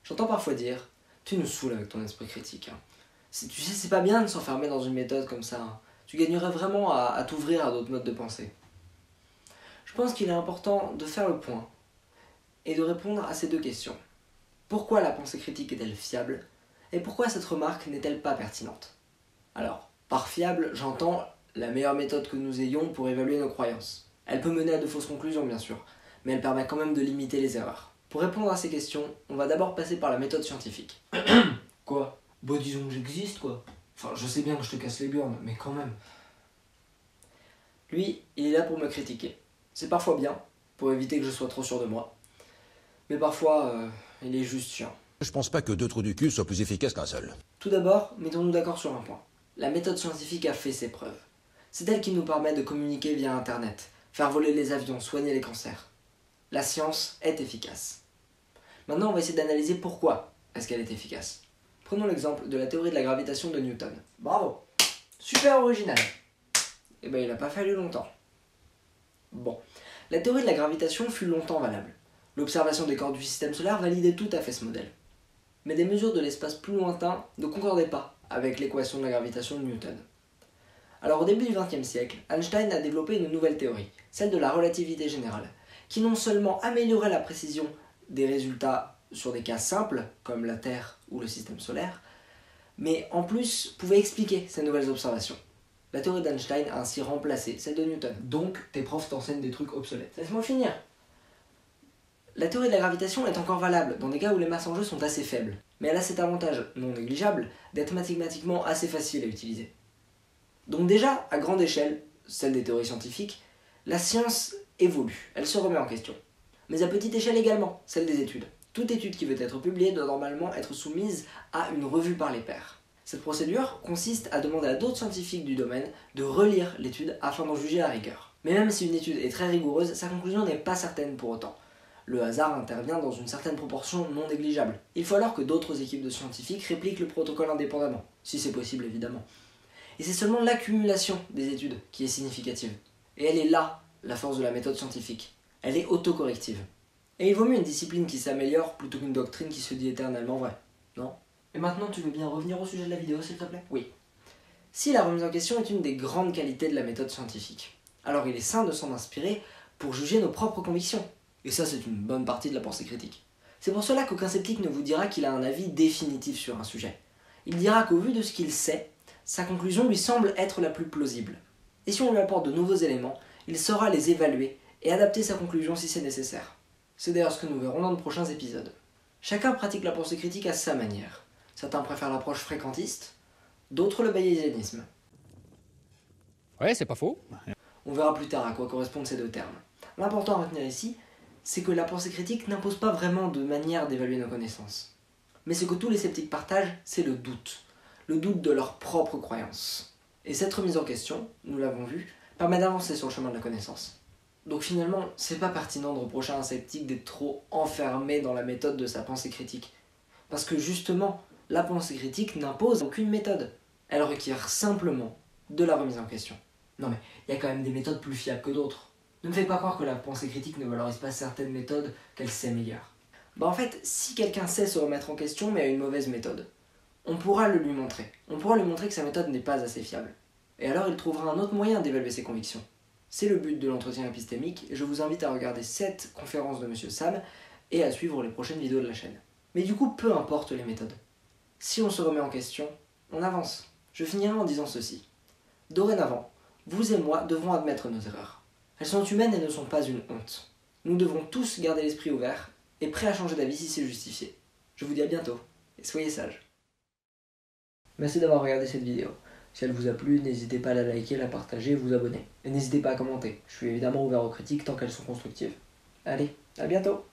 J'entends parfois dire « Tu nous saoules avec ton esprit critique. Hein. Tu sais, c'est pas bien de s'enfermer dans une méthode comme ça. Hein. Tu gagnerais vraiment à t'ouvrir à d'autres modes de pensée. » Je pense qu'il est important de faire le point et de répondre à ces deux questions. Pourquoi la pensée critique est-elle fiable? Et pourquoi cette remarque n'est-elle pas pertinente? Alors, par fiable, j'entends la meilleure méthode que nous ayons pour évaluer nos croyances. Elle peut mener à de fausses conclusions, bien sûr, mais elle permet quand même de limiter les erreurs. Pour répondre à ces questions, on va d'abord passer par la méthode scientifique. Quoi? Bah disons que j'existe, quoi. Enfin, je sais bien que je te casse les burnes, mais quand même. Lui, il est là pour me critiquer. C'est parfois bien, pour éviter que je sois trop sûr de moi. Mais parfois, il est juste chiant. Je pense pas que deux trous du cul soient plus efficaces qu'un seul. Tout d'abord, mettons-nous d'accord sur un point. La méthode scientifique a fait ses preuves. C'est elle qui nous permet de communiquer via Internet, faire voler les avions, soigner les cancers. La science est efficace. Maintenant, on va essayer d'analyser pourquoi est-ce qu'elle est efficace. Prenons l'exemple de la théorie de la gravitation de Newton. Bravo! Super original! Eh ben, il n'a pas fallu longtemps. Bon, la théorie de la gravitation fut longtemps valable. L'observation des corps du système solaire validait tout à fait ce modèle. Mais des mesures de l'espace plus lointain ne concordaient pas avec l'équation de la gravitation de Newton. Alors au début du XXe siècle, Einstein a développé une nouvelle théorie, celle de la relativité générale, qui non seulement améliorait la précision des résultats sur des cas simples, comme la Terre ou le système solaire, mais en plus pouvait expliquer ces nouvelles observations. La théorie d'Einstein a ainsi remplacé celle de Newton. Donc, tes profs t'enseignent des trucs obsolètes. Laisse-moi finir. La théorie de la gravitation est encore valable dans des cas où les masses en jeu sont assez faibles, mais elle a cet avantage non négligeable d'être mathématiquement assez facile à utiliser. Donc déjà, à grande échelle, celle des théories scientifiques, la science évolue, elle se remet en question. Mais à petite échelle également, celle des études. Toute étude qui veut être publiée doit normalement être soumise à une revue par les pairs. Cette procédure consiste à demander à d'autres scientifiques du domaine de relire l'étude afin d'en juger à rigueur. Mais même si une étude est très rigoureuse, sa conclusion n'est pas certaine pour autant. Le hasard intervient dans une certaine proportion non négligeable. Il faut alors que d'autres équipes de scientifiques répliquent le protocole indépendamment, si c'est possible évidemment. Et c'est seulement l'accumulation des études qui est significative. Et elle est là, la force de la méthode scientifique. Elle est autocorrective. Et il vaut mieux une discipline qui s'améliore plutôt qu'une doctrine qui se dit éternellement vraie, non? Et maintenant, tu veux bien revenir au sujet de la vidéo, s'il te plaît? Oui. Si la remise en question est une des grandes qualités de la méthode scientifique, alors il est sain de s'en inspirer pour juger nos propres convictions. Et ça, c'est une bonne partie de la pensée critique. C'est pour cela qu'aucun sceptique ne vous dira qu'il a un avis définitif sur un sujet. Il dira qu'au vu de ce qu'il sait, sa conclusion lui semble être la plus plausible. Et si on lui apporte de nouveaux éléments, il saura les évaluer et adapter sa conclusion si c'est nécessaire. C'est d'ailleurs ce que nous verrons dans de prochains épisodes. Chacun pratique la pensée critique à sa manière. Certains préfèrent l'approche fréquentiste, d'autres le bayésianisme. Ouais, c'est pas faux. On verra plus tard à quoi correspondent ces deux termes. L'important à retenir ici, c'est que la pensée critique n'impose pas vraiment de manière d'évaluer nos connaissances. Mais ce que tous les sceptiques partagent, c'est le doute de leur propre croyance. Et cette remise en question, nous l'avons vu, permet d'avancer sur le chemin de la connaissance. Donc finalement, c'est pas pertinent de reprocher à un sceptique d'être trop enfermé dans la méthode de sa pensée critique. Parce que justement, la pensée critique n'impose aucune méthode. Elle requiert simplement de la remise en question. Non mais, il y a quand même des méthodes plus fiables que d'autres. Ne me fais pas croire que la pensée critique ne valorise pas certaines méthodes qu'elle sait meilleures. Bah en fait, si quelqu'un sait se remettre en question mais a une mauvaise méthode, on pourra le lui montrer. On pourra lui montrer que sa méthode n'est pas assez fiable. Et alors il trouvera un autre moyen d'évaluer ses convictions. C'est le but de l'entretien épistémique, et je vous invite à regarder cette conférence de Monsieur Sam et à suivre les prochaines vidéos de la chaîne. Mais du coup, peu importe les méthodes. Si on se remet en question, on avance. Je finirai en disant ceci. Dorénavant, vous et moi devrons admettre nos erreurs. Elles sont humaines et ne sont pas une honte. Nous devons tous garder l'esprit ouvert et prêts à changer d'avis si c'est justifié. Je vous dis à bientôt, et soyez sages. Merci d'avoir regardé cette vidéo. Si elle vous a plu, n'hésitez pas à la liker, la partager et vous abonner. Et n'hésitez pas à commenter. Je suis évidemment ouvert aux critiques tant qu'elles sont constructives. Allez, à bientôt!